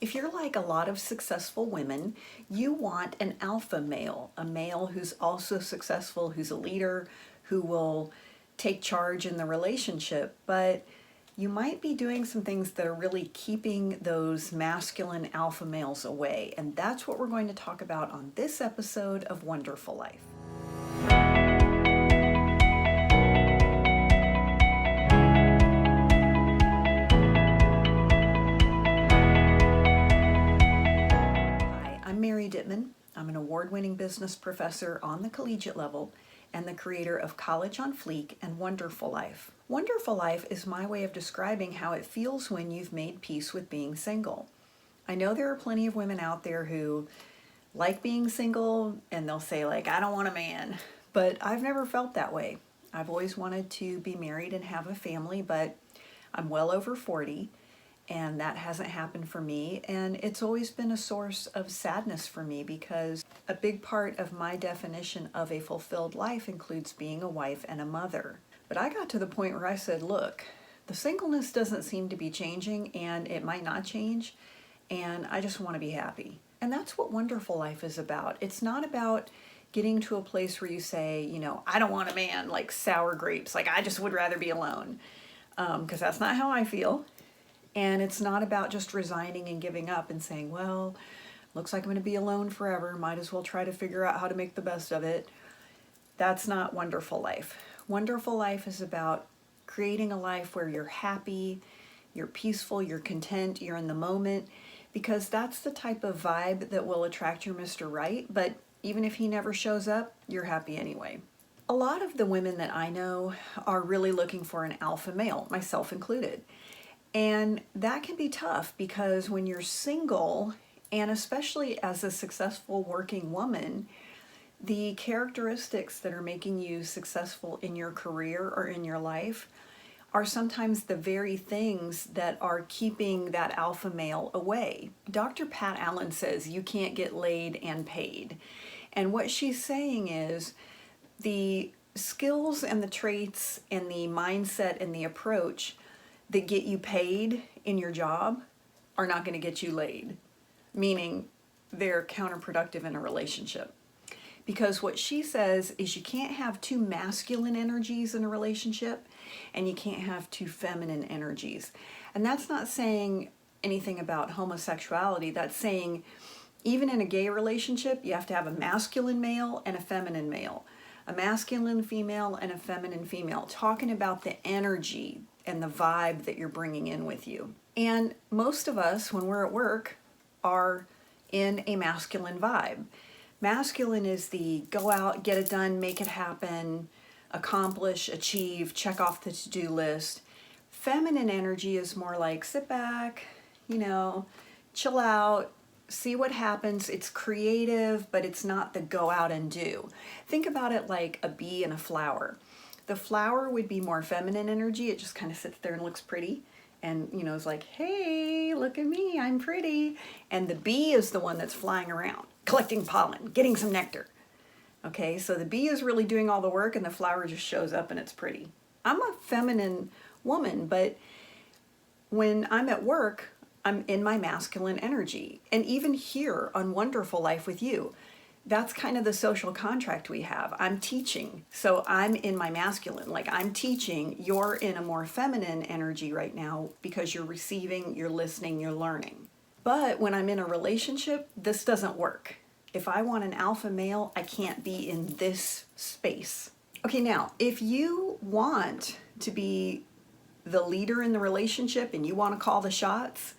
If you're like a lot of successful women, you want an alpha male, a male who's also successful, who's a leader, who will take charge in the relationship. But you might be doing some things that are really keeping those masculine alpha males away. And that's what we're going to talk about on this episode of One-Derful Life. I'm Mary Dittman. I'm an award-winning business professor on the collegiate level and the creator of College on Fleek and One-Derful Life. One-Derful Life is my way of describing how it feels when you've made peace with being single. I know there are plenty of women out there who like being single and they'll say like, I don't want a man, but I've never felt that way. I've always wanted to be married and have a family, but I'm well over 40. And that hasn't happened for me, and it's always been a source of sadness for me because a big part of my definition of a fulfilled life includes being a wife and a mother. But I got to the point where I said, look, the singleness doesn't seem to be changing, and it might not change, and I just want to be happy. And that's what One-Derful Life is about. It's not about getting to a place where you say, I don't want a man, like sour grapes, like I just would rather be alone, because that's not how I feel. And it's not about just resigning and giving up and saying, well, looks like I'm going to be alone forever. Might as well try to figure out how to make the best of it. That's not One-Derful Life. One-Derful Life is about creating a life where you're happy, you're peaceful, you're content, you're in the moment, because that's the type of vibe that will attract your Mr. Right. But even if he never shows up, you're happy anyway. A lot of the women that I know are really looking for an alpha male, myself included. And that can be tough because when you're single, and especially as a successful working woman, the characteristics that are making you successful in your career or in your life are sometimes the very things that are keeping that alpha male away. Dr. Pat Allen says you can't get laid and paid. And what she's saying is the skills and the traits and the mindset and the approach that get you paid in your job are not going to get you laid, meaning they're counterproductive in a relationship. Because what she says is you can't have two masculine energies in a relationship and you can't have two feminine energies. And that's not saying anything about homosexuality. That's saying even in a gay relationship, you have to have a masculine male and a feminine male, a masculine female and a feminine female, talking about the energy and the vibe that you're bringing in with you. And most of us, when we're at work, are in a masculine vibe. Masculine is the go out, get it done, make it happen, accomplish, achieve, check off the to-do list. Feminine energy is more like sit back, chill out, see what happens. It's creative, but it's not the go out and do. Think about it like a bee and a flower. The flower would be more feminine energy. It just kind of sits there and looks pretty. And, it's like, hey, look at me, I'm pretty. And the bee is the one that's flying around, collecting pollen, getting some nectar. Okay, so the bee is really doing all the work and the flower just shows up and it's pretty. I'm a feminine woman, but when I'm at work, I'm in my masculine energy. And even here on One-Derful Life with you, that's kind of the social contract we have. I'm teaching, so I'm in my masculine. Like I'm teaching, you're in a more feminine energy right now because you're receiving, you're listening, you're learning. But when I'm in a relationship, this doesn't work. If I want an alpha male, I can't be in this space. Okay, now, if you want to be the leader in the relationship and you want to call the shots,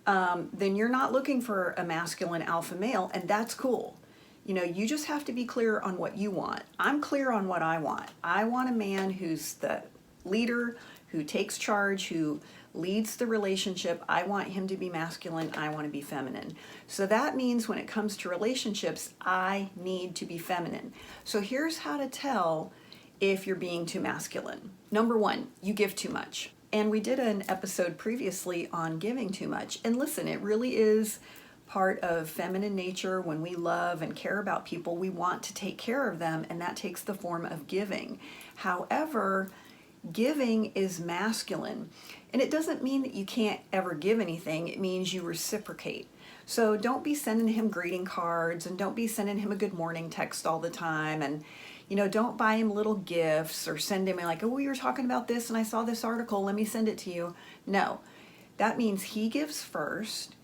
then you're not looking for a masculine alpha male, and that's cool. You just have to be clear on what you want. I'm clear on what I want. I want a man who's the leader, who takes charge, who leads the relationship. I want him to be masculine. I want to be feminine. So that means when it comes to relationships, I need to be feminine. So here's how to tell if you're being too masculine. Number one, you give too much. And we did an episode previously on giving too much. And listen, it really is part of feminine nature. When we love and care about people, we want to take care of them, and that takes the form of giving. However, Giving is masculine. And it doesn't mean that you can't ever give anything. It means you reciprocate. So don't be sending him greeting cards, and don't be sending him a good morning text all the time. And, don't buy him little gifts or send him like, oh, we were talking about this and I saw this article, let me send it to you. No, that means he gives first.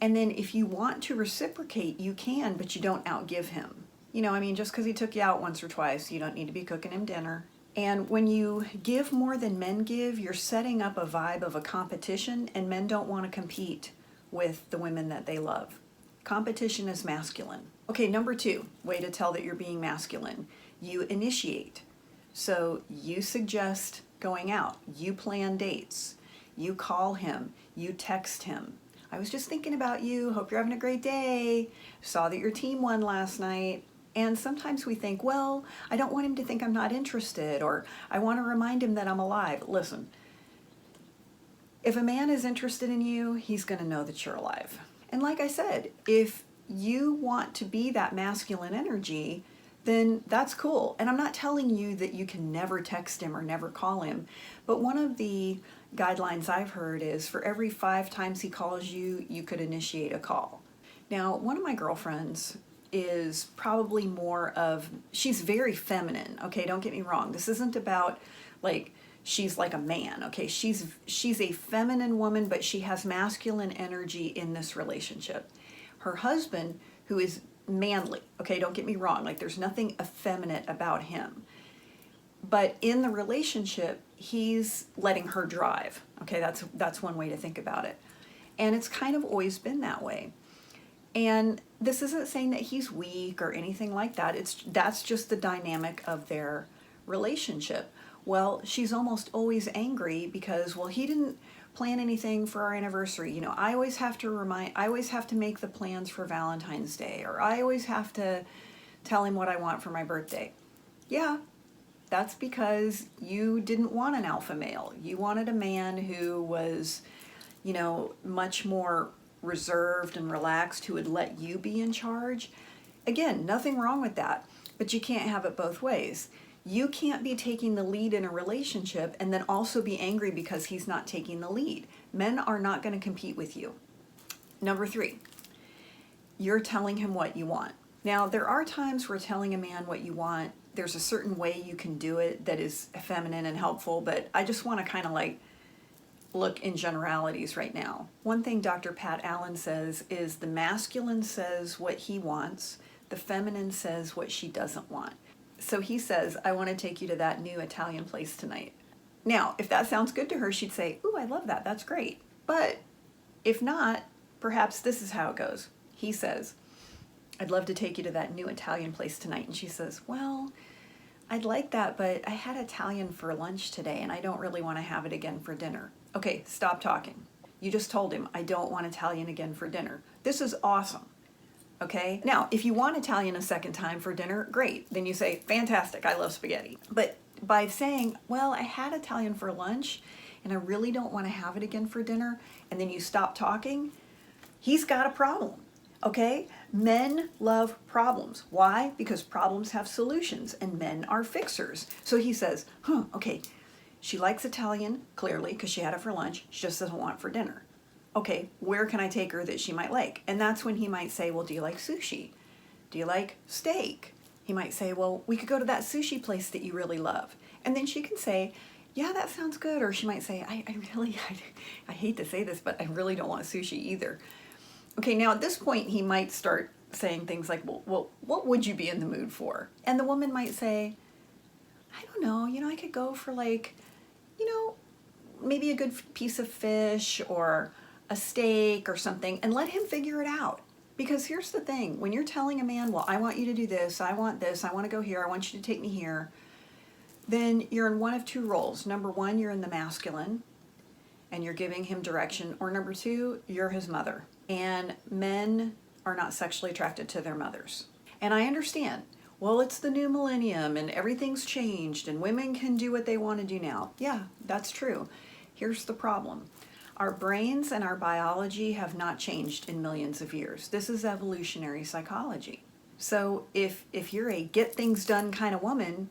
And then if you want to reciprocate, you can, but you don't outgive him. Just because he took you out once or twice, you don't need to be cooking him dinner. And when you give more than men give, you're setting up a vibe of a competition, and men don't want to compete with the women that they love. Competition is masculine. Okay, number 2, way to tell that you're being masculine. You initiate. So you suggest going out. You plan dates. You call him. You text him. I was just thinking about you. Hope you're having a great day. Saw that your team won last night. And sometimes we think, well, I don't want him to think I'm not interested, or I want to remind him that I'm alive. Listen, if a man is interested in you, he's going to know that you're alive. And like I said, if you want to be that masculine energy, then that's cool. And I'm not telling you that you can never text him or never call him. But one of the guidelines I've heard is for every 5 times he calls you, you could initiate a call. Now, one of my girlfriends is probably she's very feminine. Okay, don't get me wrong. This isn't about like she's like a man. Okay, she's a feminine woman, but she has masculine energy in this relationship. Her husband, who is manly. Okay, don't get me wrong. Like there's nothing effeminate about him. But in the relationship, he's letting her drive. Okay, that's one way to think about it. And it's kind of always been that way. And this isn't saying that he's weak or anything like that. That's just the dynamic of their relationship. Well, she's almost always angry because, well, he didn't plan anything for our anniversary. I always have to make the plans for Valentine's Day, or I always have to tell him what I want for my birthday. Yeah, that's because you didn't want an alpha male. You wanted a man who was, much more reserved and relaxed, who would let you be in charge. Again, nothing wrong with that, but you can't have it both ways. You can't be taking the lead in a relationship and then also be angry because he's not taking the lead. Men are not going to compete with you. Number 3, you're telling him what you want. Now, there are times where telling a man what you want, there's a certain way you can do it that is feminine and helpful, but I just want to kind of look in generalities right now. One thing Dr. Pat Allen says is the masculine says what he wants, the feminine says what she doesn't want. So he says, I want to take you to that new Italian place tonight. Now, if that sounds good to her, she'd say, ooh, I love that, that's great. But if not, perhaps this is how it goes. He says, I'd love to take you to that new Italian place tonight. And she says, well, I'd like that, but I had Italian for lunch today and I don't really want to have it again for dinner. Okay, stop talking. You just told him, I don't want Italian again for dinner. This is awesome. Okay? Now, if you want Italian a second time for dinner, great. Then you say, fantastic, I love spaghetti. But by saying, well, I had Italian for lunch and I really don't want to have it again for dinner, and then you stop talking, he's got a problem. Okay? Men love problems. Why? Because problems have solutions and men are fixers. So he says, okay, she likes Italian, clearly, because she had it for lunch. She just doesn't want it for dinner. Okay, where can I take her that she might like? And that's when he might say, well, do you like sushi? Do you like steak? He might say, well, we could go to that sushi place that you really love. And then she can say, yeah, that sounds good. Or she might say, I hate to say this, but I really don't want sushi either. Okay, now at this point, he might start saying things like, well, what would you be in the mood for? And the woman might say, I don't know, I could go for maybe a good piece of fish or a steak or something, and let him figure it out. Because here's the thing, when you're telling a man, well, I want you to do this, I want to go here, I want you to take me here, then you're in one of 2 roles. Number 1, you're in the masculine, and you're giving him direction, or number 2, you're his mother. And men are not sexually attracted to their mothers. And I understand, well, it's the new millennium and everything's changed and women can do what they want to do now. Yeah, that's true. Here's the problem. Our brains and our biology have not changed in millions of years. This is evolutionary psychology. So if you're a get things done kind of woman,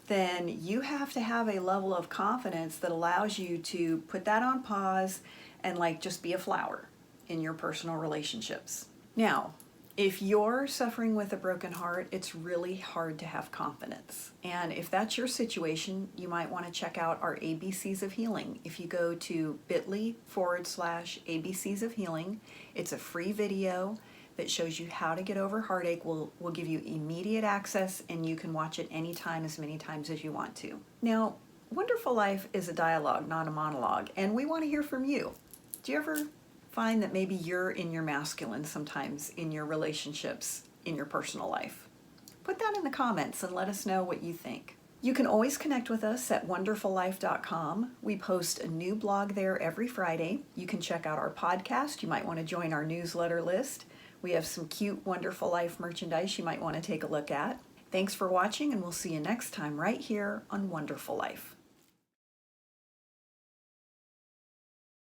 then you have to have a level of confidence that allows you to put that on pause and like just be a flower in your personal relationships. Now, if you're suffering with a broken heart, it's really hard to have confidence. And if that's your situation, you might want to check out our ABCs of Healing. If you go to bit.ly/ABCs of Healing, it's a free video that shows you how to get over heartache. We'll give you immediate access, and you can watch it anytime, as many times as you want to. Now, Wonderful Life is a dialogue, not a monologue, and we want to hear from you. Do you ever find that maybe you're in your masculine sometimes in your relationships, in your personal life? Put that in the comments and let us know what you think. You can always connect with us at wonderfullife.com. We post a new blog there every Friday. You can check out our podcast. You might want to join our newsletter list. We have some cute Wonderful Life merchandise you might want to take a look at. Thanks for watching, and we'll see you next time right here on Wonderful Life.